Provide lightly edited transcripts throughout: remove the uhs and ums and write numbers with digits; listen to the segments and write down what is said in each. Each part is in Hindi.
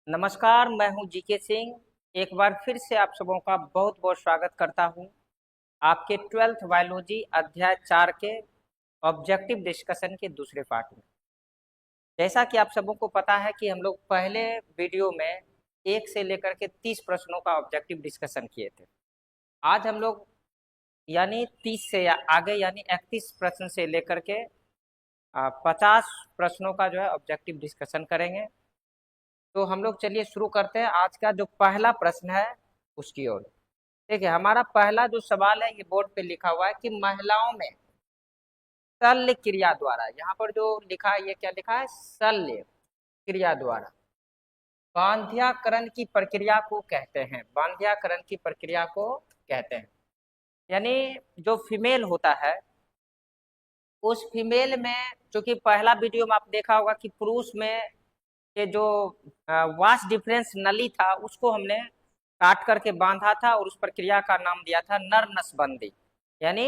नमस्कार, मैं हूं जीके सिंह। एक बार फिर से आप सबों का बहुत बहुत स्वागत करता हूं आपके 12th बायोलॉजी अध्याय 4 के ऑब्जेक्टिव डिस्कशन के दूसरे पार्ट में। जैसा कि आप सबों को पता है कि हम लोग पहले वीडियो में 1 से लेकर के 30 प्रश्नों का ऑब्जेक्टिव डिस्कशन किए थे। आज हम लोग यानी 30 से आगे यानी 31 प्रश्न से लेकर के 50 प्रश्नों का जो है ऑब्जेक्टिव डिस्कशन करेंगे। तो हम लोग चलिए शुरू करते हैं आज का जो पहला प्रश्न है उसकी ओर। ठीक है, हमारा पहला जो सवाल है ये बोर्ड पे लिखा हुआ है कि महिलाओं में शल्य क्रिया द्वारा, यहाँ पर जो लिखा है ये क्या लिखा है, शल्य क्रिया द्वारा बांध्याकरण की प्रक्रिया को कहते हैं। बांध्याकरण की प्रक्रिया को कहते हैं यानी जो फीमेल होता है उस फीमेल में, चूंकि पहला वीडियो में आप देखा होगा कि पुरुष में ये जो वास्ट डिफरेंस नली था उसको हमने काट करके बांधा था और उस प्रक्रिया का नाम दिया था नर नसबंदी, यानी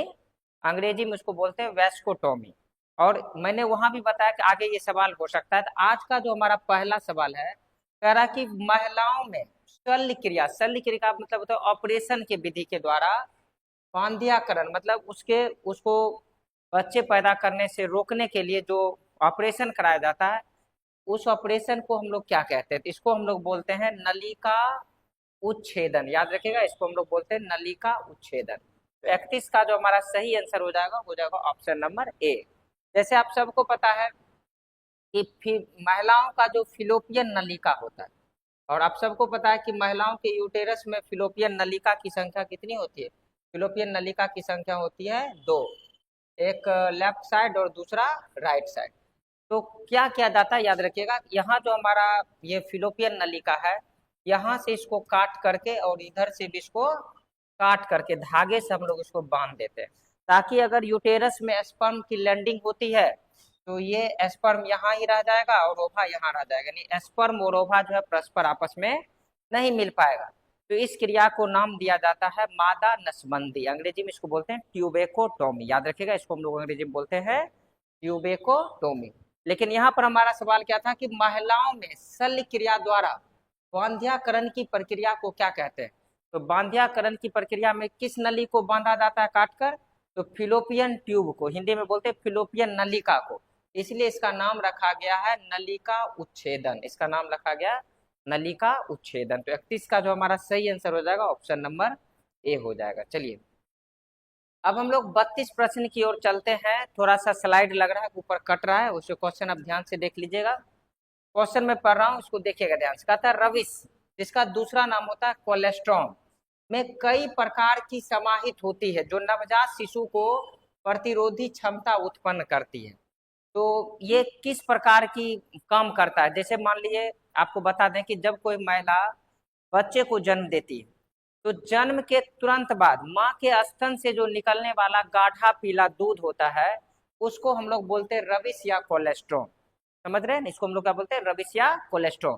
अंग्रेजी में उसको बोलते हैं वैस्कोटोमी। और मैंने वहां भी बताया कि आगे ये सवाल हो सकता है। तो आज का जो हमारा पहला सवाल है, कह रहा कि महिलाओं में शल्य क्रिया का मतलब होता है ऑपरेशन के विधि के द्वारा बांध्याकरण, मतलब उसको बच्चे पैदा करने से रोकने के लिए जो ऑपरेशन कराया जाता है उस ऑपरेशन को हम लोग क्या कहते हैं, तो इसको हम लोग बोलते हैं नलिका उच्छेदन। याद रखिएगा, इसको हम लोग बोलते हैं नलिका उच्छेदन। तो 31 का जो हमारा सही आंसर हो जाएगा ऑप्शन नंबर ए। जैसे आप सबको पता है कि महिलाओं का जो फिलोपियन नलिका होता है, और आप सबको पता है कि महिलाओं के यूटेरस में फिलोपियन नलिका की संख्या कितनी होती है। फिलोपियन नलिका की संख्या होती है 2, एक लेफ्ट साइड और दूसरा राइट साइड। तो क्या किया जाता है, याद रखिएगा, यहाँ जो हमारा ये फिलोपियन नलिका है, यहाँ से इसको काट करके और इधर से भी इसको काट करके धागे से हम लोग इसको बांध देते हैं, ताकि अगर यूटेरस में स्पर्म की लैंडिंग होती है तो ये स्पर्म यहाँ ही रह जाएगा और ओवा यहाँ रह जाएगा, यानी स्पर्म और ओवा जो है परस्पर आपस में नहीं मिल पाएगा। तो इस क्रिया को नाम दिया जाता है मादा नसबंदी। अंग्रेजी में इसको बोलते हैं ट्यूबेकोटोमी। याद रखिएगा, इसको हम लोग अंग्रेजी में बोलते हैं ट्यूबेकोटोमी। लेकिन यहाँ पर हमारा सवाल क्या था कि महिलाओं में शल्य क्रिया द्वारा बांध्याकरण की प्रक्रिया को क्या कहते हैं। तो बांध्याकरण की प्रक्रिया में किस नली को बांधा जाता है काटकर, तो फिलोपियन ट्यूब को, हिंदी में बोलते हैं फिलोपियन नलिका को, इसलिए इसका नाम रखा गया है नलिका उच्छेदन। इसका नाम रखा गया नलिका उच्छेदन। तो 31 का जो हमारा सही आंसर हो जाएगा ऑप्शन नंबर ए हो जाएगा। चलिए अब हम लोग 32 प्रश्न की ओर चलते हैं। थोड़ा सा स्लाइड लग रहा है, ऊपर कट रहा है, उसे क्वेश्चन आप ध्यान से देख लीजिएगा। क्वेश्चन में पढ़ रहा हूँ, उसको देखिएगा ध्यान से। कहता है रविश, जिसका दूसरा नाम होता है कोलेस्ट्रॉम, में कई प्रकार की समाहित होती है जो नवजात शिशु को प्रतिरोधी क्षमता उत्पन्न करती है। तो ये किस प्रकार की काम करता है, जैसे मान लीजिए आपको बता दें कि जब कोई महिला बच्चे को जन्म देती है तो जन्म के तुरंत बाद माँ के स्तन से जो निकलने वाला गाढ़ा पीला दूध होता है उसको हम लोग बोलते हैं रविश या कोलेस्ट्रॉम। समझ रहे हैं, इसको हम लोग क्या बोलते हैं, रविश या कोलेस्ट्रॉम।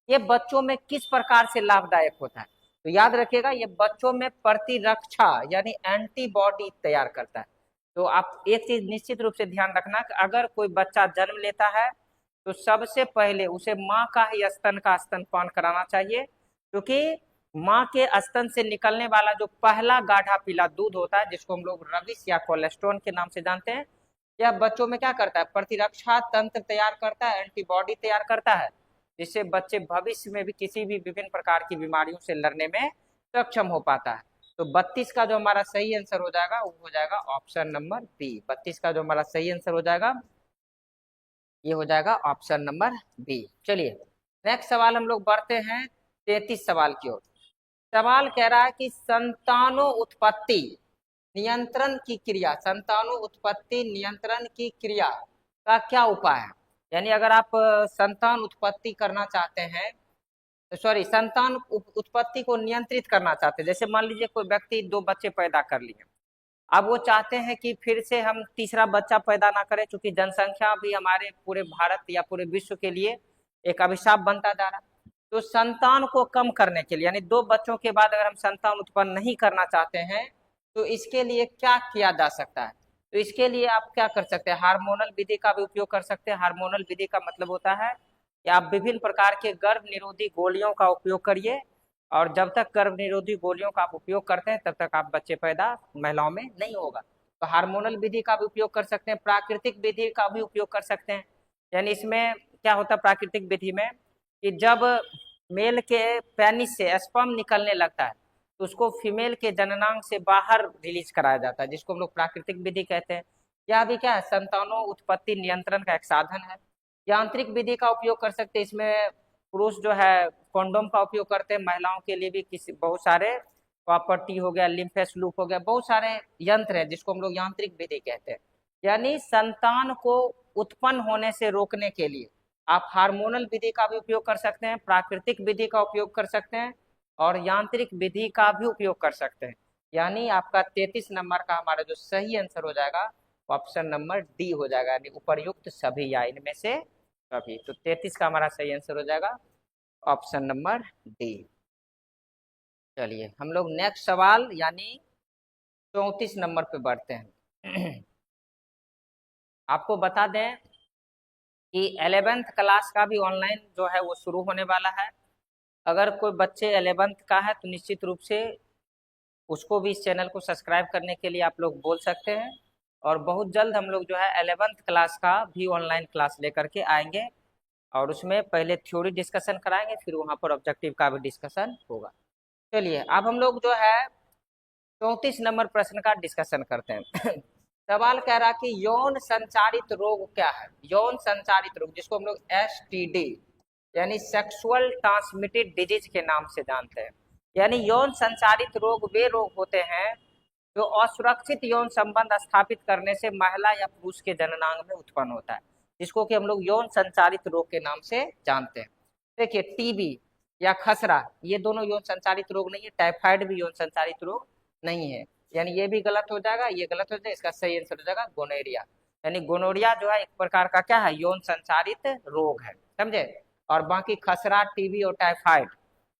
ये बच्चों में किस प्रकार से लाभदायक होता है, तो याद रखिएगा ये बच्चों में प्रतिरक्षा यानी एंटीबॉडी तैयार करता है। तो आप एक चीज निश्चित रूप से ध्यान रखना कि अगर कोई बच्चा जन्म लेता है तो सबसे पहले उसे माँ का ही स्तन का स्तनपान कराना चाहिए, क्योंकि माँ के स्तन से निकलने वाला जो पहला गाढ़ा पीला दूध होता है जिसको हम लोग रविश या कोलेस्ट्रॉल के नाम से जानते हैं, यह बच्चों में क्या करता है, प्रतिरक्षा तंत्र तैयार करता है, एंटीबॉडी तैयार करता है, जिससे बच्चे भविष्य में भी किसी भी विभिन्न प्रकार की बीमारियों से लड़ने में सक्षम हो पाता है। तो 32 का जो हमारा सही आंसर हो जाएगा वो हो जाएगा ऑप्शन नंबर बी। 32 का जो हमारा सही आंसर हो जाएगा ये हो जाएगा ऑप्शन नंबर बी। चलिए नेक्स्ट सवाल हम लोग बढ़ते हैं 33 सवाल की ओर। सवाल कह रहा है कि संतानो उत्पत्ति नियंत्रण की क्रिया, संतानो उत्पत्ति नियंत्रण की क्रिया का क्या उपाय है। यानी अगर आप संतान उत्पत्ति करना चाहते हैं, सॉरी संतान उत्पत्ति को नियंत्रित करना चाहते हैं, जैसे मान लीजिए कोई व्यक्ति 2 बच्चे पैदा कर लिए, अब वो चाहते हैं कि फिर से हम तीसरा बच्चा पैदा ना करें, क्योंकि जनसंख्या भी हमारे पूरे भारत या पूरे विश्व के लिए एक अभिशाप बनता जा रहा है। तो संतान को कम करने के लिए, यानी 2 बच्चों के बाद अगर हम संतान उत्पन्न नहीं करना चाहते हैं तो इसके लिए क्या किया जा सकता है। तो इसके लिए आप क्या कर सकते हैं, हार्मोनल विधि का भी उपयोग कर सकते हैं। हार्मोनल विधि का मतलब होता है कि आप विभिन्न प्रकार के गर्भ निरोधी गोलियों का उपयोग करिए, और जब तक गर्भ निरोधी गोलियों का आप उपयोग करते हैं तब तक आप बच्चे पैदा महिलाओं में नहीं होगा। तो हार्मोनल विधि का भी उपयोग कर सकते हैं, प्राकृतिक विधि का भी उपयोग कर सकते हैं। यानी इसमें क्या होता है प्राकृतिक विधि में, कि जब मेल के पेनिस से स्पर्म निकलने लगता है तो उसको फीमेल के जननांग से बाहर रिलीज कराया जाता है, जिसको हम लोग प्राकृतिक विधि कहते हैं। यह भी क्या है, संतानों उत्पत्ति नियंत्रण का एक साधन है। यांत्रिक विधि का उपयोग कर सकते हैं, इसमें पुरुष जो है कॉन्डोम का उपयोग करते हैं, महिलाओं के लिए भी किसी बहुत सारे प्रॉपर्टी हो गया, लिम्फेस लूप हो गया, बहुत सारे यंत्र है जिसको हम लोग यांत्रिक विधि कहते हैं। यानी संतान को उत्पन्न होने से रोकने के लिए आप हार्मोनल विधि का भी उपयोग कर सकते हैं, प्राकृतिक विधि का उपयोग कर सकते हैं, और यांत्रिक विधि का भी उपयोग कर सकते हैं। यानी आपका 33 नंबर का हमारा जो सही आंसर हो जाएगा ऑप्शन नंबर डी हो जाएगा, यानी उपर्युक्त सभी या इनमें से सभी। तो 33 का हमारा सही आंसर हो जाएगा ऑप्शन नंबर डी। चलिए हम लोग नेक्स्ट सवाल यानी 34 नंबर पे बढ़ते हैं। आपको बता दें कि 11th क्लास का भी ऑनलाइन जो है वो शुरू होने वाला है। अगर कोई बच्चे 11th का है तो निश्चित रूप से उसको भी इस चैनल को सब्सक्राइब करने के लिए आप लोग बोल सकते हैं, और बहुत जल्द हम लोग जो है 11th क्लास का भी ऑनलाइन क्लास लेकर के आएंगे, और उसमें पहले थ्योरी डिस्कशन कराएंगे, फिर वहाँ पर ऑब्जेक्टिव का भी डिस्कशन होगा। चलिए अब हम लोग जो है 34 नंबर प्रश्न का डिस्कशन करते हैं। सवाल कह रहा कि यौन संचारित रोग क्या है। यौन संचारित रोग जिसको हम लोग STD यानी सेक्सुअल ट्रांसमिटेड डिजीज के नाम से जानते हैं। यानी यौन संचारित रोग वे रोग होते हैं जो असुरक्षित यौन संबंध स्थापित करने से महिला या पुरुष के जननांग में उत्पन्न होता है, जिसको कि हम लोग यौन संचारित रोग के नाम से जानते हैं। देखिए टीबी या खसरा ये दोनों यौन संचारित रोग नहीं है, टाइफाइड भी यौन संचारित रोग नहीं है, यानी ये भी गलत हो जाएगा, ये गलत हो जाएगा। इसका सही आंसर हो जाएगा गोनोरिया। यानी गोनोरिया जो है एक प्रकार का क्या है, यौन संचारित रोग है, समझे। और बाकी खसरा, टीबी और टाइफाइड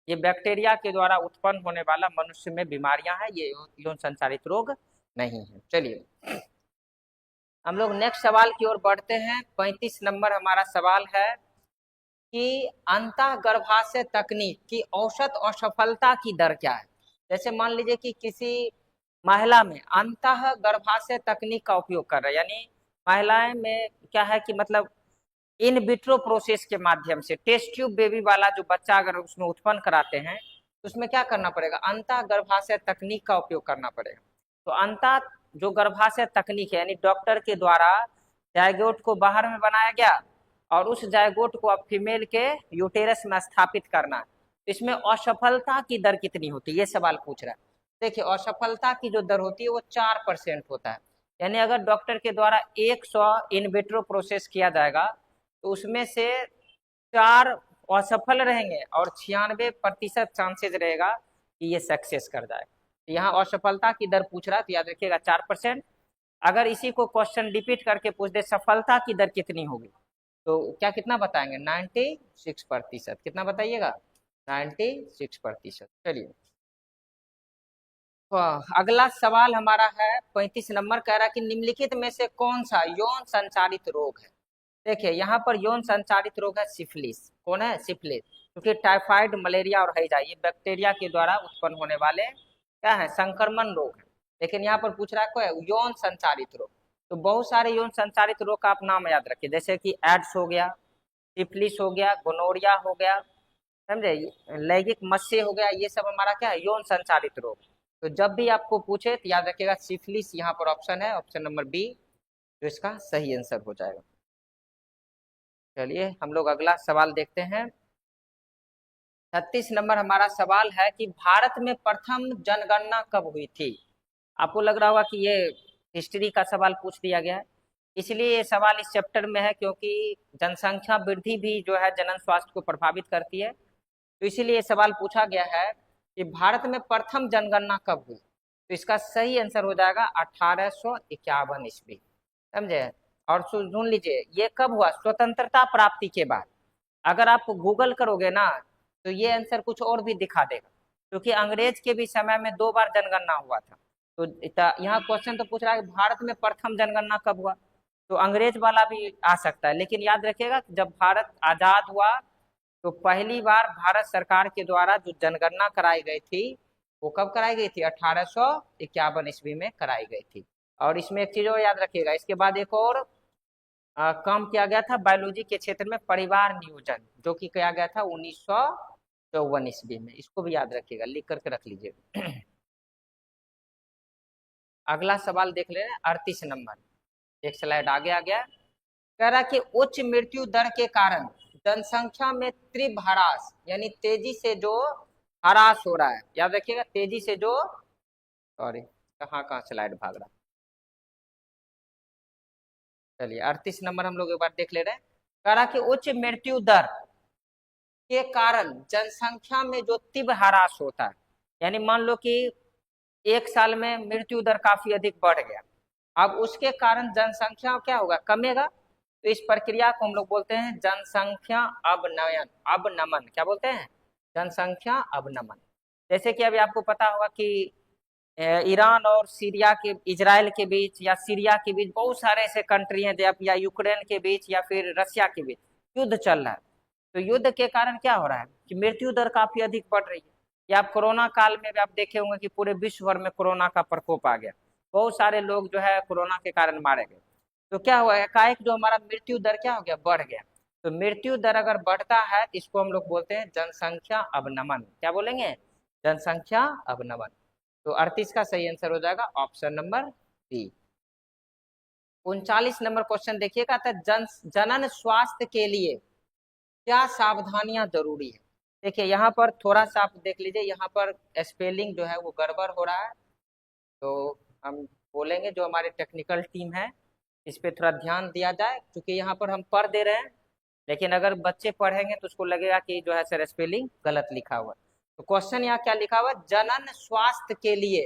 ये बैक्टीरिया के द्वारा उत्पन्न होने वाला मनुष्य में बीमारियां हैं, ये यौन संचारित रोग नहीं है। चलिए हम लोग नेक्स्ट सवाल की ओर बढ़ते हैं। 35 नंबर हमारा सवाल है कि अंतःगर्भाशय तकनीक की औसत असफलता की दर क्या है। जैसे मान लीजिए कि किसी महिला में अंतःगर्भाशय तकनीक का उपयोग कर रहा है, यानी महिलाएं में क्या है कि मतलब इन विट्रो प्रोसेस के माध्यम से टेस्ट ट्यूब बेबी वाला जो बच्चा अगर उसमें उत्पन्न कराते हैं तो उसमें क्या करना पड़ेगा, अंतःगर्भाशय तकनीक का उपयोग करना पड़ेगा। तो अंतः जो गर्भाशय तकनीक है यानी डॉक्टर के द्वारा जायगोट को बाहर में बनाया गया और उस जायगोट को अब फीमेल के यूटेरस में स्थापित करना है। इसमें असफलता की दर कितनी होती है, ये सवाल पूछ रहा है। देखिए असफलता की जो दर होती है वो 4% होता है। यानी अगर डॉक्टर के द्वारा 100 इन विट्रो प्रोसेस किया जाएगा तो उसमें से 4 असफल रहेंगे और 96% चांसेस रहेगा कि ये सक्सेस कर जाए। तो यहाँ असफलता की दर पूछ रहा है तो याद रखिएगा 4%। अगर इसी को क्वेश्चन रिपीट करके पूछ दे सफलता की दर कितनी होगी तो क्या कितना बताएंगे, 96%। कितना बताइएगा, 96%। चलिए तो अगला सवाल हमारा है 35 नंबर, कह रहा है कि निम्नलिखित में से कौन सा यौन संचारित रोग है। देखिए यहाँ पर यौन संचारित रोग है सिफिलिस। कौन है, सिफिलिस। क्योंकि टाइफाइड, मलेरिया और हैजा ये बैक्टीरिया के द्वारा उत्पन्न होने वाले क्या है, संक्रमण रोग है। लेकिन यहाँ पर पूछ रहा है कोई यौन संचारित रोग, तो बहुत सारे यौन संचारित रोग का आप नाम याद रखिए, जैसे कि एड्स हो गया, सिफिलिस हो गया, गोनोरिया हो गया, समझे, लैंगिक मत्स्य हो गया, ये सब हमारा क्या है, यौन संचारित रोग। तो जब भी आपको पूछे तो याद रखिएगा सिफिलिस यहाँ पर ऑप्शन है, ऑप्शन नंबर बी जो इसका सही आंसर हो जाएगा। चलिए हम लोग अगला सवाल देखते हैं। 36 नंबर हमारा सवाल है कि भारत में प्रथम जनगणना कब हुई थी। आपको लग रहा होगा कि ये हिस्ट्री का सवाल पूछ दिया गया है, इसलिए ये सवाल इस चैप्टर में है क्योंकि जनसंख्या वृद्धि भी जो है जनन स्वास्थ्य को प्रभावित करती है। तो इसीलिए ये सवाल पूछा गया है कि भारत में प्रथम जनगणना कब हुई। तो इसका सही आंसर हो जाएगा 1851 ईस्वी, समझे। और सुन लीजिए ये कब हुआ, स्वतंत्रता प्राप्ति के बाद। अगर आप गूगल करोगे ना तो ये आंसर कुछ और भी दिखा देगा, क्योंकि अंग्रेज के भी समय में 2 बार जनगणना हुआ था। तो यहाँ क्वेश्चन तो पूछ रहा है कि भारत में प्रथम जनगणना कब हुआ, तो अंग्रेज वाला भी आ सकता है, लेकिन याद रखिएगा जब भारत आजाद हुआ तो पहली बार भारत सरकार के द्वारा जो जनगणना कराई गई थी वो कब कराई गई थी? 1851 ईस्वी में कराई गई थी। और इसमें एक चीज और याद रखिएगा, इसके बाद एक और काम किया गया था बायोलॉजी के क्षेत्र में, परिवार नियोजन, जो कि किया गया था 1954 ईस्वी में। इसको भी याद रखिएगा, लिख करके रख लीजिएगा। अगला सवाल देख ले, 38 नंबर, एक स्लाइड आगे आ गया। कह रहा कि उच्च मृत्यु दर के कारण जनसंख्या में तीव्र ह्रास, यानी तेजी से जो ह्रास हो रहा है, याद रखिएगा तेजी से जो, सॉरी कहाँ कहाँ स्लाइड भाग रहा। चलिए 38 नंबर हम लोग एक बार देख ले रहे हैं। कह रहा कि उच्च मृत्यु दर के कारण जनसंख्या में जो तीव्र ह्रास होता है, यानी मान लो कि एक साल में मृत्यु दर काफी अधिक बढ़ गया, अब उसके कारण जनसंख्या क्या होगा? कमेगा। तो इस प्रक्रिया को हम लोग बोलते हैं जनसंख्या अवनयन, अवनमन। क्या बोलते हैं? जनसंख्या अवनमन। जैसे कि अभी आपको पता होगा कि ईरान और सीरिया के, इजराइल के बीच या सीरिया के बीच बहुत सारे ऐसे कंट्री हैं, या यूक्रेन के बीच या फिर रशिया के बीच युद्ध चल रहा है। तो युद्ध के कारण क्या हो रहा है कि मृत्यु दर काफी अधिक बढ़ रही है। या आप कोरोना काल में भी आप देखे होंगे कि पूरे विश्व भर में कोरोना का प्रकोप आ गया, बहुत सारे लोग जो है कोरोना के कारण मारे गए। तो क्या हुआ, एकाएक जो हमारा मृत्यु दर क्या हो गया? बढ़ गया। तो मृत्यु दर अगर बढ़ता है तो इसको हम लोग बोलते हैं जनसंख्या अवनमन। क्या बोलेंगे? जनसंख्या अवनमन। तो 38 का सही आंसर हो जाएगा option number D. 39 number question देखिएगा, जनन स्वास्थ्य के लिए क्या सावधानियां जरूरी है? देखिए यहाँ पर थोड़ा सा आप देख लीजिए, यहाँ पर स्पेलिंग जो है वो गड़बड़ हो रहा है, तो हम बोलेंगे जो हमारे टेक्निकल टीम है इस पे थोड़ा ध्यान दिया जाए, क्योंकि यहाँ पर हम पढ़ दे रहे हैं, लेकिन अगर बच्चे पढ़ेंगे तो उसको लगेगा कि जो है सर स्पेलिंग गलत लिखा हुआ है। तो क्वेश्चन यहाँ क्या लिखा हुआ है? जनन स्वास्थ्य के लिए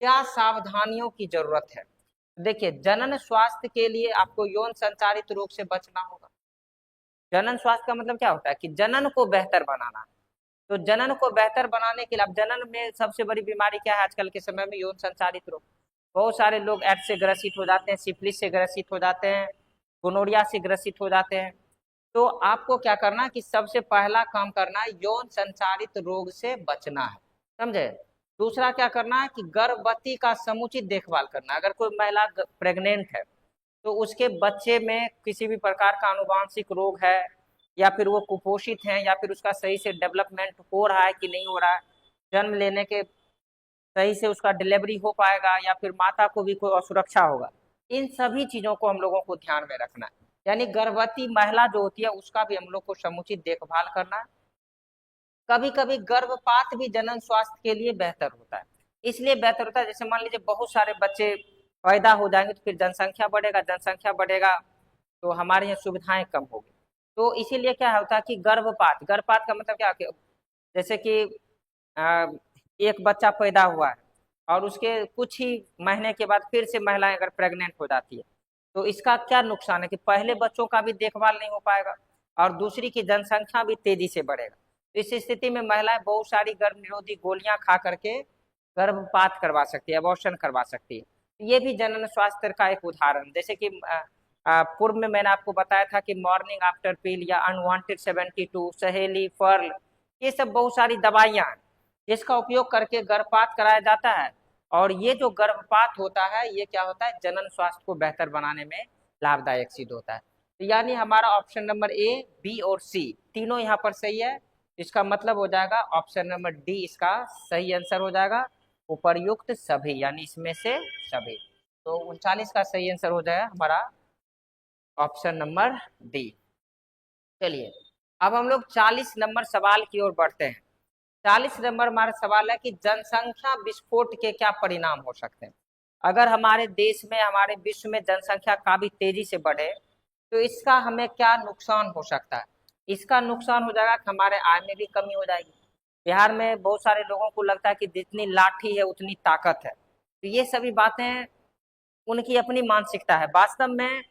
क्या सावधानियों की जरूरत है? देखिए जनन स्वास्थ्य के लिए आपको यौन संचारित रोग से बचना होगा। जनन स्वास्थ्य का मतलब क्या होता है? कि जनन को बेहतर बनाना। तो जनन को बेहतर बनाने के लिए, अब जनन में सबसे बड़ी बीमारी क्या है आजकल के समय में? यौन संचारित रोग। बहुत सारे लोग एड्स से ग्रसित हो जाते हैं, सिफिलिस से ग्रसित हो जाते हैं, गोनोरिया से ग्रसित हो जाते हैं। तो आपको क्या करना है कि सबसे पहला काम करना है यौन संचारित रोग से बचना है, समझे? दूसरा क्या करना है कि गर्भवती का समुचित देखभाल करना। अगर कोई महिला प्रेग्नेंट है तो उसके बच्चे में किसी भी प्रकार का आनुवांशिक रोग है, या फिर वो कुपोषित है, या फिर उसका सही से डेवलपमेंट हो रहा है कि नहीं हो रहा है, जन्म लेने के सही से उसका डिलीवरी हो पाएगा, या फिर माता को भी कोई असुरक्षा होगा, इन सभी चीजों को हम लोगों को ध्यान में रखना है। यानी गर्भवती महिला जो होती है उसका भी हम लोग को समुचित देखभाल करना है। कभी कभी गर्भपात भी जनन स्वास्थ्य के लिए बेहतर होता है। इसलिए बेहतर होता है, जैसे मान लीजिए बहुत सारे बच्चे पैदा हो जाएंगे तो फिर जनसंख्या बढ़ेगा, जनसंख्या बढ़ेगा तो हमारे यहाँ सुविधाएं कम होगी। तो इसीलिए क्या होता है कि गर्भपात, गर्भपात का मतलब क्या है? जैसे कि एक बच्चा पैदा हुआ है और उसके कुछ ही महीने के बाद फिर से महिलाएं अगर प्रेग्नेंट हो जाती है, तो इसका क्या नुकसान है कि पहले बच्चों का भी देखभाल नहीं हो पाएगा और दूसरी की जनसंख्या भी तेजी से बढ़ेगा। तो इस स्थिति में महिलाएं बहुत सारी गर्भ निरोधी गोलियां खा करके गर्भपात करवा सकती है, अबॉर्शन करवा सकती है। ये भी जनन स्वास्थ्य का एक उदाहरण। जैसे कि पूर्व में मैंने आपको बताया था कि मॉर्निंग आफ्टर पिल या अनवांटेड 72, सहेली, फर्ल, ये सब बहुत सारी दवाइयां हैं जिसका उपयोग करके गर्भपात कराया जाता है। और ये जो गर्भपात होता है ये क्या होता है? जनन स्वास्थ्य को बेहतर बनाने में लाभदायक सिद्ध होता है। तो यानी हमारा ऑप्शन नंबर ए, बी और सी तीनों यहाँ पर सही है। इसका मतलब हो जाएगा ऑप्शन नंबर डी इसका सही आंसर हो जाएगा, उपर्युक्त सभी, यानी इसमें से सभी। तो 39 का सही आंसर हो जाएगा हमारा ऑप्शन नंबर डी। चलिए अब हम लोग 40 नंबर सवाल की ओर बढ़ते हैं। 40 नंबर हमारा सवाल है कि जनसंख्या विस्फोट के क्या परिणाम हो सकते हैं? अगर हमारे देश में, हमारे विश्व में जनसंख्या काफी तेजी से बढ़े तो इसका हमें क्या नुकसान हो सकता है? इसका नुकसान हो जाएगा कि हमारे आय में भी कमी हो जाएगी। बिहार में बहुत सारे लोगों को लगता है कि जितनी लाठी है उतनी ताकत है। तो ये सभी बातें उनकी अपनी मानसिकता है। वास्तव में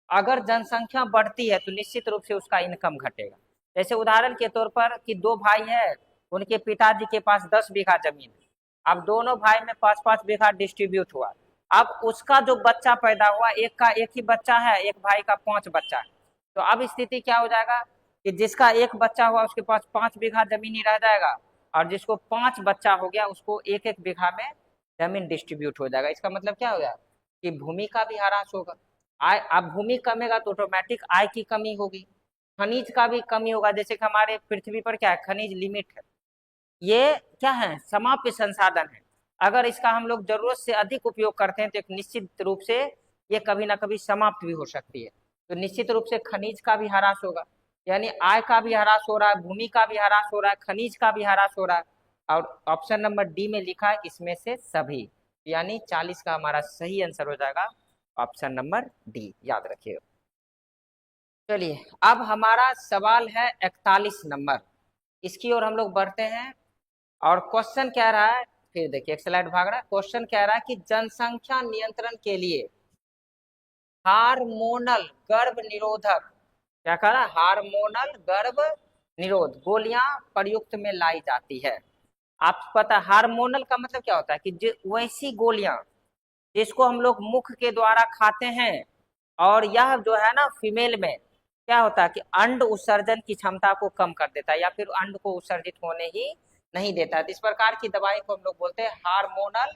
अगर जनसंख्या बढ़ती है तो निश्चित रूप से उसका इनकम घटेगा। जैसे उदाहरण के तौर पर कि दो भाई है, उनके पिताजी के पास 10 बीघा जमीन है। अब दोनों भाई में 5-5 बीघा डिस्ट्रीब्यूट हुआ, अब उसका जो बच्चा पैदा हुआ, एक का एक ही बच्चा है, एक भाई का 5 बच्चा है, तो अब स्थिति क्या हो जाएगा कि जिसका एक बच्चा हुआ उसके पास 5 बीघा जमीन ही रह जाएगा, और जिसको 5 बच्चा हो गया उसको एक एक बीघा में जमीन डिस्ट्रीब्यूट हो जाएगा। इसका मतलब क्या हो गया कि भूमि का भी ह्रास होगा। आय, अब भूमि कमेगा तो ऑटोमेटिक आय की कमी होगी, खनिज का भी कमी होगा। जैसे कि हमारे पृथ्वी पर क्या है, खनिज लिमिट है, ये क्या है, समाप्य संसाधन है। अगर इसका हम लोग जरूरत से अधिक उपयोग करते हैं तो एक निश्चित रूप से ये कभी ना कभी समाप्त भी हो सकती है। तो निश्चित रूप से खनिज का भी ह्रास होगा, यानी आय का भी ह्रास हो रहा है, भूमि का भी ह्रास हो रहा है, खनिज का भी ह्रास हो रहा है। और ऑप्शन नंबर डी में लिखा है इसमें से सभी, यानी 40 का हमारा सही आंसर हो जाएगा ऑप्शन नंबर डी, याद रखिएगा। चलिए अब हमारा सवाल है 41 नंबर, इसकी ओर हम लोग बढ़ते हैं। और क्वेश्चन कह रहा है, फिर देखिए एक स्लाइड भाग रहा है, क्वेश्चन कह रहा है कि जनसंख्या नियंत्रण के लिए हार्मोनल गर्भ निरोधक, क्या कह रहा है, हार्मोनल गर्भ निरोध गोलियां प्रयुक्त में लाई जाती है। आप पता है हार्मोनल का मतलब क्या होता है कि वैसी गोलियां जिसको हम लोग मुख के द्वारा खाते हैं, और यह जो है ना फीमेल में क्या होता है कि अंड उत्सर्जन की क्षमता को कम कर देता है, या फिर अंड को उत्सर्जित होने ही नहीं देता है। तो इस प्रकार की दवाई को हम लोग बोलते हैं हार्मोनल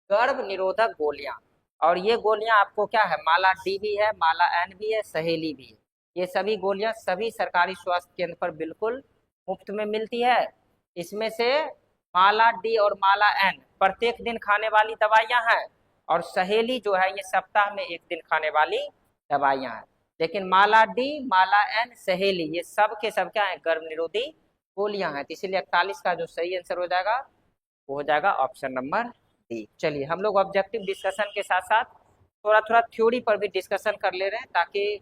गर्भ निरोधक गोलियां। और ये गोलियां आपको क्या है, माला डी भी है, माला एन भी है, सहेली भी है। ये सभी गोलियां सभी सरकारी स्वास्थ्य केंद्र पर बिल्कुल मुफ्त में मिलती है। इसमें से माला डी और माला एन प्रत्येक दिन खाने वाली दवाइयां हैं, और सहेली जो है ये सप्ताह में एक दिन खाने वाली दवाइयां हैं। लेकिन माला डी, माला एन, सहेली ये सब के सब क्या है, गर्भ निरोधी गोलियां हैं। तो इसीलिए 41 का जो सही आंसर हो जाएगा वो हो जाएगा ऑप्शन नंबर डी। चलिए हम लोग ऑब्जेक्टिव डिस्कशन के साथ साथ थोड़ा थोड़ा थ्योरी पर भी डिस्कशन कर ले रहे हैं, ताकि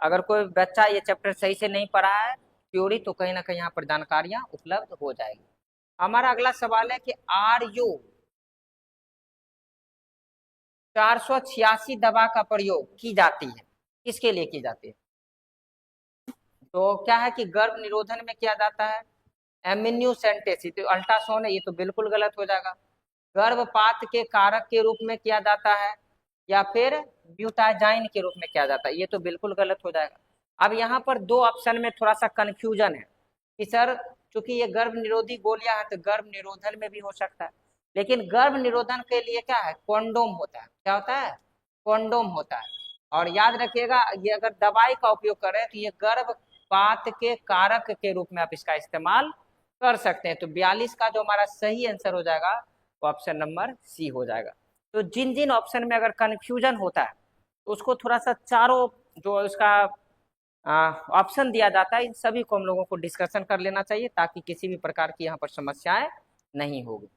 अगर कोई बच्चा ये चैप्टर सही से नहीं पढ़ा है थ्योरी, तो कहीं ना कहीं यहाँ पर जानकारियां उपलब्ध हो जाएगी। हमारा अगला सवाल है कि RU 486 दवा का प्रयोग की जाती है, किसके लिए की जाती है? तो क्या है कि गर्भ निरोधन में किया जाता है, एम्नियोसेंटेसिस, तो अल्ट्रासाउंड है, ये तो बिल्कुल गलत हो जाएगा। गर्भपात के कारक के रूप में किया जाता है, या फिर ब्यूटाजाइन के रूप में किया जाता है, ये तो बिल्कुल गलत हो जाएगा। अब यहाँ पर दो ऑप्शन में थोड़ा सा कंफ्यूजन है कि सर चूंकि ये गर्भ निरोधी गोलियां हैं तो गर्भ निरोधन में भी हो सकता है, लेकिन गर्भ निरोधन के लिए क्या है, कॉन्डोम होता है। क्या होता है, कॉन्डोम होता है। और याद रखिएगा ये अगर दवाई का उपयोग करें तो ये गर्भपात के कारक के रूप में आप इसका इस्तेमाल कर सकते हैं। तो 42 का जो हमारा सही आंसर हो जाएगा वो ऑप्शन नंबर सी हो जाएगा। तो जिन जिन ऑप्शन में अगर कंफ्यूजन होता है तो उसको थोड़ा सा चारों जो इसका ऑप्शन दिया जाता है इन सभी को हम लोगों को डिस्कशन कर लेना चाहिए, ताकि किसी भी प्रकार की यहाँ पर समस्याएं नहीं होगी।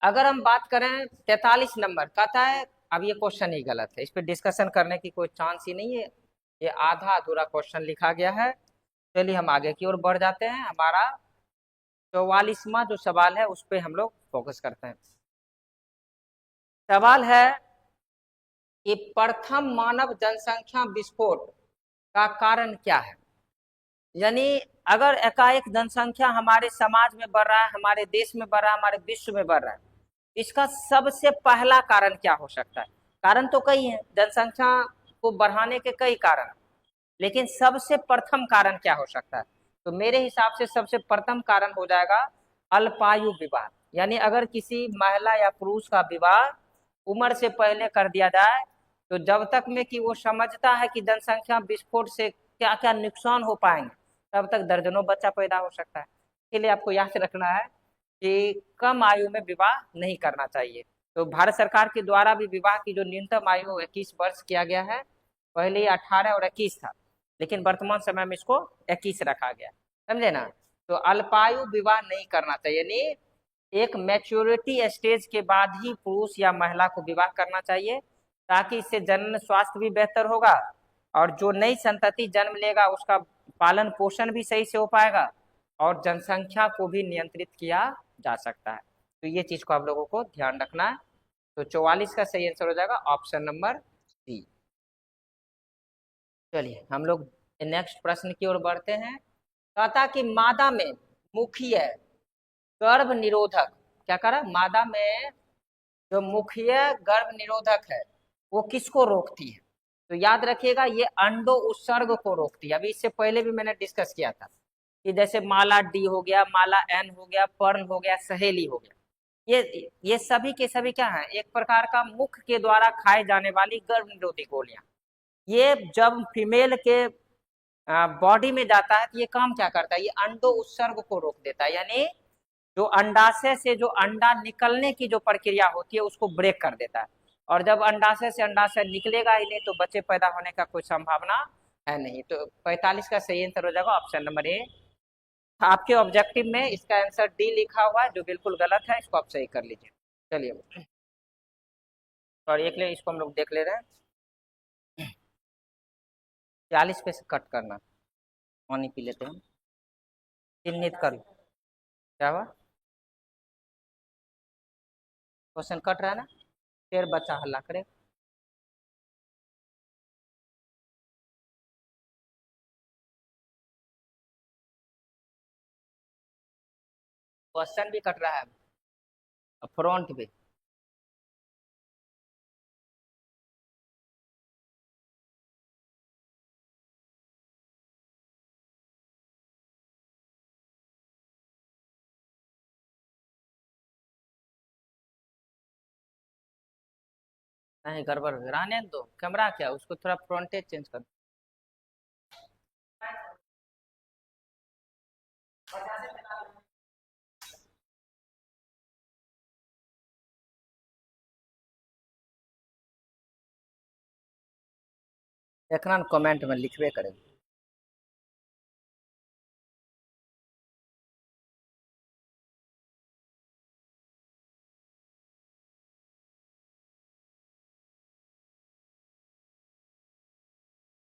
अगर हम बात करें 43 नंबर कहता है, अब ये क्वेश्चन ही गलत है, इस पर डिस्कशन करने की कोई चांस ही नहीं है, ये आधा अधूरा क्वेश्चन लिखा गया है। चलिए हम आगे की ओर बढ़ जाते हैं। हमारा 44वां जो सवाल है उस पर हम लोग फोकस करते हैं। सवाल है कि प्रथम मानव जनसंख्या विस्फोट का कारण क्या है। यानी अगर एकाएक जनसंख्या हमारे समाज में बढ़ रहा है, हमारे देश में बढ़ रहा है, हमारे विश्व में बढ़ रहा है, इसका सबसे पहला कारण क्या हो सकता है। कारण तो कई है, जनसंख्या को बढ़ाने के कई कारण, लेकिन सबसे प्रथम कारण क्या हो सकता है। तो मेरे हिसाब से सबसे प्रथम कारण हो जाएगा अल्पायु विवाह। यानी अगर किसी महिला या पुरुष का विवाह उम्र से पहले कर दिया जाए तो जब तक में कि वो समझता है कि जनसंख्या विस्फोट से क्या क्या नुकसान हो पाएंगे, तब तक दर्जनों बच्चा पैदा हो सकता है। इसलिए आपको याद रखना है कि कम आयु में विवाह नहीं करना चाहिए। तो भारत सरकार के द्वारा भी विवाह की जो न्यूनतम आयु 21 वर्ष किया गया है, पहले ये 18 और 21 था, लेकिन वर्तमान समय में इसको 21 रखा गया, समझे ना। तो अल्पायु विवाह नहीं करना चाहिए, यानी एक मैच्योरिटी स्टेज के बाद ही पुरुष या महिला को विवाह करना चाहिए, ताकि इससे जनन स्वास्थ्य भी बेहतर होगा, और जो नई संतति जन्म लेगा उसका पालन पोषण भी सही से हो पाएगा, और जनसंख्या को भी नियंत्रित किया जा सकता है। तो ये चीज को आप लोगों को ध्यान रखना है। तो 44 का सही आंसर हो जाएगा ऑप्शन नंबर सी। चलिए हम लोग नेक्स्ट प्रश्न की ओर बढ़ते हैं। कहता कि मादा में मुख्य गर्भ निरोधक, क्या करा, मादा में जो मुख्य गर्भ निरोधक है वो किसको रोकती है? तो याद रखिएगा ये अंडो उत्सर्ग को रोकती है। अभी इससे पहले भी मैंने डिस्कस किया था कि जैसे माला डी हो गया, माला एन हो गया, पर्ल हो गया, सहेली हो गया, ये सभी के सभी क्या है, एक प्रकार का मुख के द्वारा खाए जाने वाली गर्भ निरोधी गोलियां। ये जब फीमेल के बॉडी में जाता है तो ये काम क्या करता है, ये अंडो उत्सर्ग को रोक देता है, यानी जो अंडाशय से जो अंडा निकलने की जो प्रक्रिया होती है उसको ब्रेक कर देता है। और जब अंडाशय से अंडाशय निकलेगा ही नहीं तो बच्चे पैदा होने का कोई संभावना है नहीं। तो 45 का सही आंसर हो जाएगा ऑप्शन नंबर ए। आपके ऑब्जेक्टिव में इसका आंसर डी लिखा हुआ है जो बिल्कुल गलत है, इसको आप सही कर लीजिए। चलिए और एक ले इसको हम लोग देख ले रहे हैं। 40 पे से कट करना, पानी पी लेते हैं, चिन्हित कर लो। क्या हुआ, क्वेश्चन कट रहा है ना, फिर बच्चा हल्ला करे। क्वेश्चन भी कट रहा है फ्रंट पे। नहीं गड़बड़ रहने दो, कैमरा क्या उसको थोड़ा फ्रंटेज चेंज कर। देखना कमेंट में लिखबे करेंगे।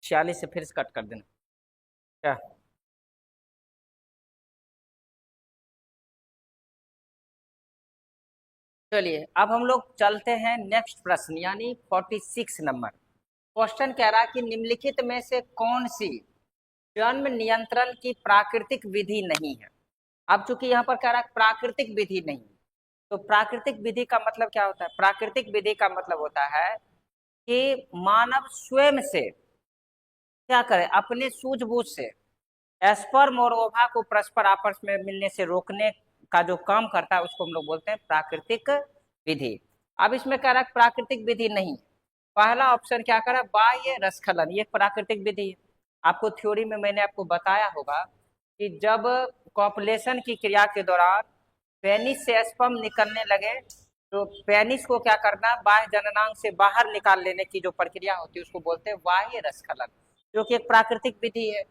छियालीस से फिर से कट कर देना। क्या चलिए अब हम लोग चलते हैं नेक्स्ट प्रश्न यानी 46 नंबर। क्वेश्चन कह रहा है कि निम्नलिखित में से कौन सी जन्म नियंत्रण की प्राकृतिक विधि नहीं है। अब चूंकि यहाँ पर कह रहा है प्राकृतिक विधि नहीं, तो प्राकृतिक विधि का मतलब क्या होता है? प्राकृतिक विधि का मतलब होता है कि मानव स्वयं से क्या करे, अपने सूझबूझ से स्पर्म और ओवा को परस्पर आपस में मिलने से रोकने का जो काम करता है उसको हम लोग बोलते हैं प्राकृतिक विधि। अब इसमें कह रहा है प्राकृतिक विधि नहीं, पहला ऑप्शन क्या करा, बाह्य रसखलन, ये प्राकृतिक विधि है। आपको थ्योरी में मैंने आपको बताया होगा कि जब कॉपुलेशन की क्रिया के दौरान पेनिस से स्पर्म निकलने लगे तो पेनिस को क्या करना, बाह्य जननांग से बाहर निकाल लेने की जो प्रक्रिया होती है उसको बोलते हैं बाह्य रसखलन, जो कि एक प्राकृतिक विधि है।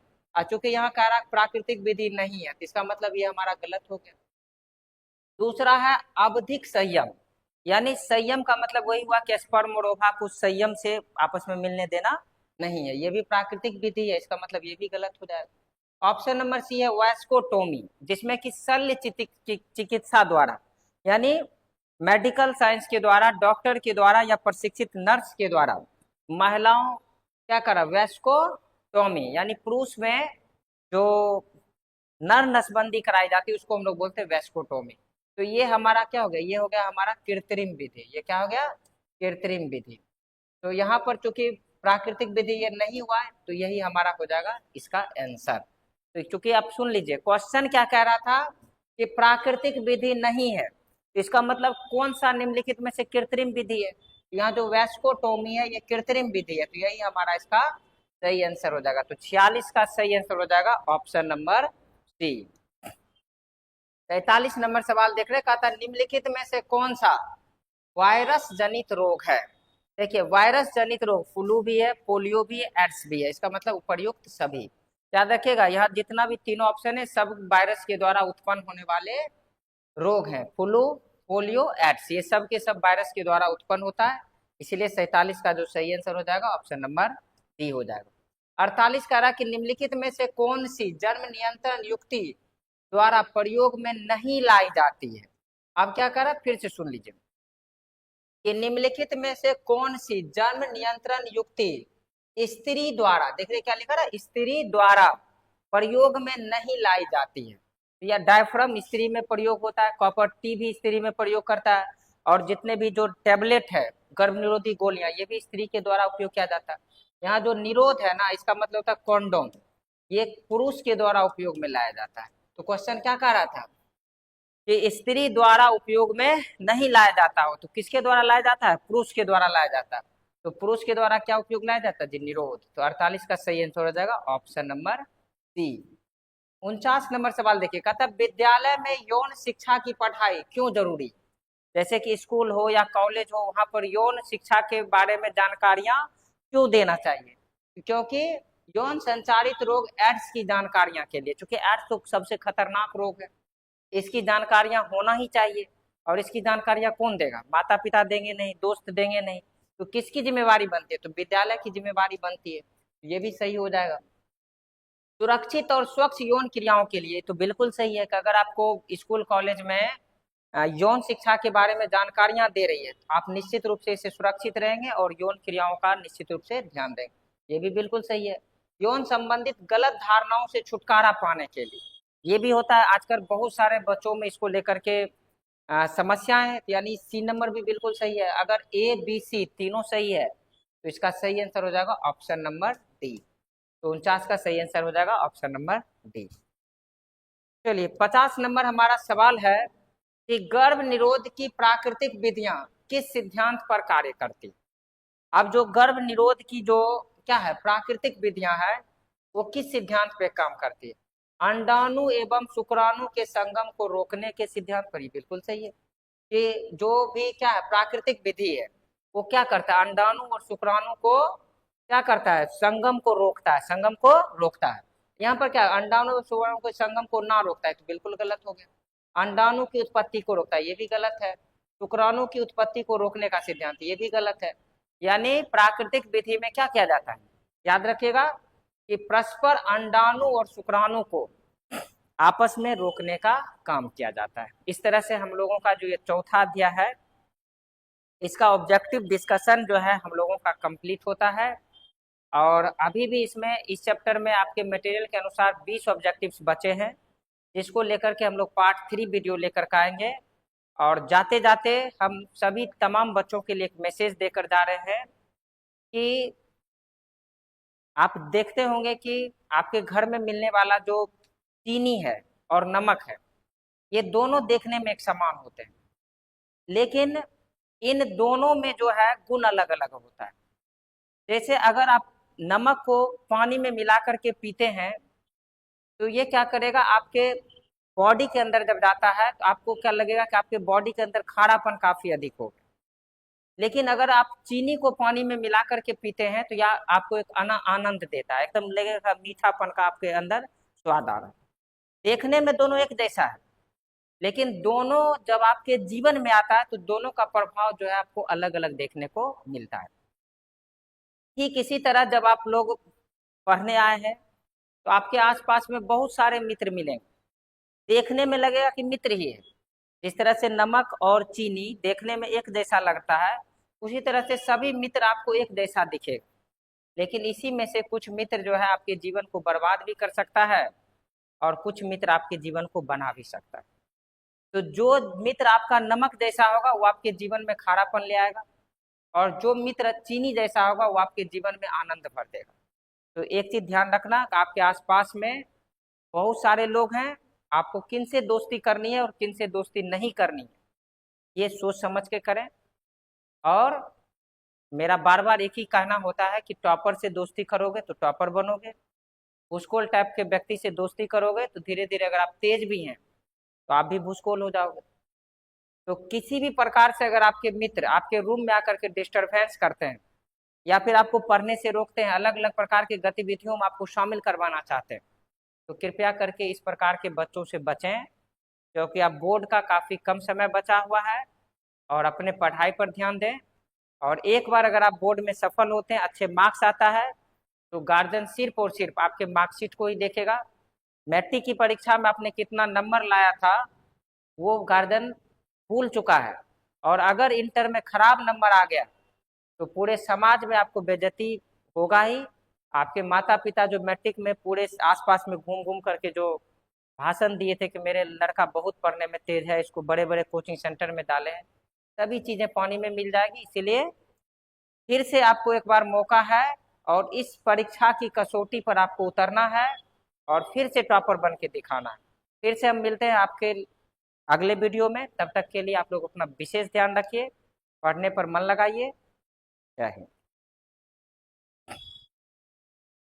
चूंकि यहाँ कह रहा प्राकृतिक विधि नहीं है तो इसका मतलब ये हमारा गलत हो गया। दूसरा है आवधिक संयम, यानी संयम का मतलब वही हुआ कि स्पर्म और ओवा को संयम से आपस में मिलने देना नहीं है, ये भी प्राकृतिक विधि है, इसका मतलब ये भी गलत हो जाएगा। ऑप्शन नंबर सी है वैस्कोटोमी, जिसमें कि शल्य चिकित्सा द्वारा यानी मेडिकल साइंस के द्वारा, डॉक्टर के द्वारा या प्रशिक्षित नर्स के द्वारा महिलाओं क्या करा, वैस्कोटोमी यानी पुरुष में जो नर नसबंदी कराई जाती है उसको हम लोग बोलते हैं वैस्कोटोमी। तो ये हमारा क्या हो गया, ये हो गया हमारा कृत्रिम विधि, ये क्या हो गया, कृत्रिम विधि। तो यहाँ पर चूंकि प्राकृतिक विधि ये नहीं हुआ है तो यही हमारा हो जाएगा इसका आंसर। तो चूंकि आप सुन लीजिए क्वेश्चन क्या कह रहा था कि प्राकृतिक विधि नहीं है, तो इसका मतलब कौन सा निम्नलिखित में से कृत्रिम विधि है, यहाँ जो वैस्कोटोमी है ये कृत्रिम विधि है, तो यही हमारा इसका सही आंसर हो जाएगा। तो 46 का सही आंसर हो जाएगा ऑप्शन नंबर सी। 43 नंबर सवाल देख रहे, कहता निम्नलिखित में से कौन सा वायरस जनित रोग है। देखिए वायरस जनित रोग फ्लू भी है, पोलियो भी है, एड्स भी है, इसका मतलब उपर्युक्त सभी। याद रखिएगा यहाँ जितना भी तीनों ऑप्शन है सब वायरस के द्वारा उत्पन्न होने वाले रोग हैं, फ्लू पोलियो एड्स ये सब के सब वायरस के द्वारा उत्पन्न होता है, इसीलिए 47 का जो सही आंसर हो जाएगा ऑप्शन नंबर डी हो जाएगा। 48 कह रहा कि निम्नलिखित में से कौन सी जन्म नियंत्रण युक्ति द्वारा प्रयोग में नहीं लाई जाती है। अब क्या कह रहा है फिर से सुन लीजिए कि निम्नलिखित में से कौन सी जन्म नियंत्रण युक्ति स्त्री द्वारा, देख रहे क्या लिखा रहा, स्त्री द्वारा प्रयोग में नहीं लाई जाती है। या डायफ्राम स्त्री में प्रयोग होता है, कॉपर टी भी स्त्री में प्रयोग करता है, और जितने भी जो टेबलेट है, गर्भ निरोधी गोलियां, ये भी स्त्री के द्वारा उपयोग किया जाता है। यहाँ जो निरोध है ना, इसका मतलब होता है कॉन्डोम, ये पुरुष के द्वारा उपयोग में लाया जाता है। तो क्वेश्चन क्या कह रहा था कि स्त्री द्वारा उपयोग में नहीं लाया जाता हो, तो किसके द्वारा लाया जाता है? पुरुष के द्वारा लाया जाता है। तो पुरुष के द्वारा क्या उपयोग लाया जाता है जी? निरोध। तो 48 का सही आंसर हो जाएगा ऑप्शन नंबर सी। 49 नंबर सवाल देखिए, कहता है विद्यालय में यौन शिक्षा की पढ़ाई क्यों जरूरी? जैसे कि स्कूल हो या कॉलेज हो, वहां पर यौन शिक्षा के बारे में जानकारियां क्यों देना चाहिए? क्योंकि यौन संचारित रोग एड्स की जानकारियां के लिए, क्योंकि एड्स तो सबसे खतरनाक रोग है, इसकी जानकारियां होना ही चाहिए। और इसकी जानकारियां कौन देगा? माता पिता देंगे नहीं, दोस्त देंगे नहीं, तो किसकी जिम्मेवारी बनती है? तो विद्यालय की जिम्मेवारी बनती है। ये भी सही हो जाएगा। सुरक्षित और स्वच्छ यौन क्रियाओं के लिए, तो बिल्कुल सही है कि अगर आपको स्कूल कॉलेज में यौन शिक्षा के बारे में जानकारियां दे रही है, तो आप निश्चित रूप से इससे सुरक्षित रहेंगे और यौन क्रियाओं का निश्चित रूप से ध्यान देंगे। ये भी बिल्कुल सही है। यौन संबंधित गलत धारणाओं से छुटकारा पाने के लिए, ये भी होता है आजकल बहुत सारे बच्चों में इसको लेकर के समस्याएं हैं, यानी सी नंबर भी बिल्कुल सही है। अगर ए बी सी तीनों सही है तो इसका सही आंसर हो जाएगा ऑप्शन नंबर डी। तो 49 का सही आंसर हो जाएगा ऑप्शन नंबर डी। चलिए 50 नंबर हमारा सवाल है कि गर्भ निरोध की प्राकृतिक विधियां किस सिद्धांत पर कार्य करती? अब जो गर्भ निरोध की जो क्या है प्राकृतिक विधियां है, वो किस सिद्धांत पे काम करती है? अंडाणु एवं शुक्राणु के संगम को रोकने के सिद्धांत पर। ही बिल्कुल सही है कि जो भी क्या है प्राकृतिक विधि है, वो क्या करता है? अंडाणु और शुक्राणु को क्या करता है? संगम को रोकता है, संगम को रोकता है। यहाँ पर क्या अंडाणु और शुक्राणु के संगम को ना रोकता है, तो बिल्कुल गलत हो गया। अंडाणु की उत्पत्ति को रोकता है, ये भी गलत है। शुक्राणु की उत्पत्ति को रोकने का सिद्धांत, ये भी गलत है। यानी प्राकृतिक विधि में क्या किया जाता है? याद रखिएगा कि परस्पर अंडाणु और शुक्राणु को आपस में रोकने का काम किया जाता है। इस तरह से हम लोगों का जो ये चौथा अध्याय है, इसका ऑब्जेक्टिव डिस्कशन जो है हम लोगों का कंप्लीट होता है। और अभी भी इसमें इस चैप्टर में आपके मटेरियल के अनुसार 20 ऑब्जेक्टिव्स बचे हैं, जिसको लेकर के हम लोग पार्ट 3 वीडियो लेकर के आएंगे। और जाते जाते हम सभी तमाम बच्चों के लिए एक मैसेज देकर जा रहे हैं कि आप देखते होंगे कि आपके घर में मिलने वाला जो चीनी है और नमक है, ये दोनों देखने में एक समान होते हैं, लेकिन इन दोनों में जो है गुण अलग अलग होता है। जैसे अगर आप नमक को पानी में मिला करके पीते हैं, तो ये क्या करेगा? आपके बॉडी के अंदर जब जाता है तो आपको क्या लगेगा कि आपके बॉडी के अंदर खारापन काफी अधिक होगा। लेकिन अगर आप चीनी को पानी में मिला करके पीते हैं तो यह आपको एक आनंद देता है, एकदम लगेगा मीठापन का आपके अंदर स्वाद आ रहा है। देखने में दोनों एक जैसा है, लेकिन दोनों जब आपके जीवन में आता है तो दोनों का प्रभाव जो है आपको अलग अलग देखने को मिलता है। ठीक इसी तरह जब आप लोग पढ़ने आए हैं तो आपके आसपास में बहुत सारे मित्र मिलेंगे, देखने में लगेगा कि मित्र ही है। जिस तरह से नमक और चीनी देखने में एक जैसा लगता है, उसी तरह से सभी मित्र आपको एक जैसा दिखेगा, लेकिन इसी में से कुछ मित्र जो है आपके जीवन को बर्बाद भी कर सकता है और कुछ मित्र आपके जीवन को बना भी सकता है। तो जो मित्र आपका नमक जैसा होगा वो आपके जीवन में खारापन ले आएगा, और जो मित्र चीनी जैसा होगा वो आपके जीवन में आनंद भर देगा। तो एक चीज ध्यान रखना कि आपके आसपास में बहुत सारे लोग हैं, आपको किन से दोस्ती करनी है और किन से दोस्ती नहीं करनी है, ये सोच समझ के करें। और मेरा बार बार एक ही कहना होता है कि टॉपर से दोस्ती करोगे तो टॉपर बनोगे, भूसकोल टाइप के व्यक्ति से दोस्ती करोगे तो धीरे धीरे अगर आप तेज भी हैं तो आप भी भूसकोल हो जाओगे। तो किसी भी प्रकार से अगर आपके मित्र आपके रूम में आकर के डिस्टरबेंस करते हैं या फिर आपको पढ़ने से रोकते हैं, अलग अलग प्रकार की गतिविधियों में आपको शामिल करवाना चाहते हैं, तो कृपया करके इस प्रकार के बच्चों से बचें, क्योंकि अब बोर्ड का काफ़ी कम समय बचा हुआ है और अपने पढ़ाई पर ध्यान दें। और एक बार अगर आप बोर्ड में सफल होते हैं, अच्छे मार्क्स आता है, तो गार्जियन सिर्फ और सिर्फ आपके मार्कशीट को ही देखेगा। मैट्रिक की परीक्षा में आपने कितना नंबर लाया था वो गार्जियन भूल चुका है, और अगर इंटर में खराब नंबर आ गया तो पूरे समाज में आपको बेइज्जती होगा ही। आपके माता पिता जो मैट्रिक में पूरे आसपास में घूम घूम करके जो भाषण दिए थे कि मेरे लड़का बहुत पढ़ने में तेज है, इसको बड़े बड़े कोचिंग सेंटर में डालें, सभी चीजें पानी में मिल जाएगी। इसीलिए फिर से आपको एक बार मौका है और इस परीक्षा की कसौटी पर आपको उतरना है और फिर से टॉपर बन के दिखाना है। फिर से हम मिलते हैं आपके अगले वीडियो में। तब तक के लिए आप लोग अपना विशेष ध्यान रखिए, पढ़ने पर मन लगाइए। जय हिंद।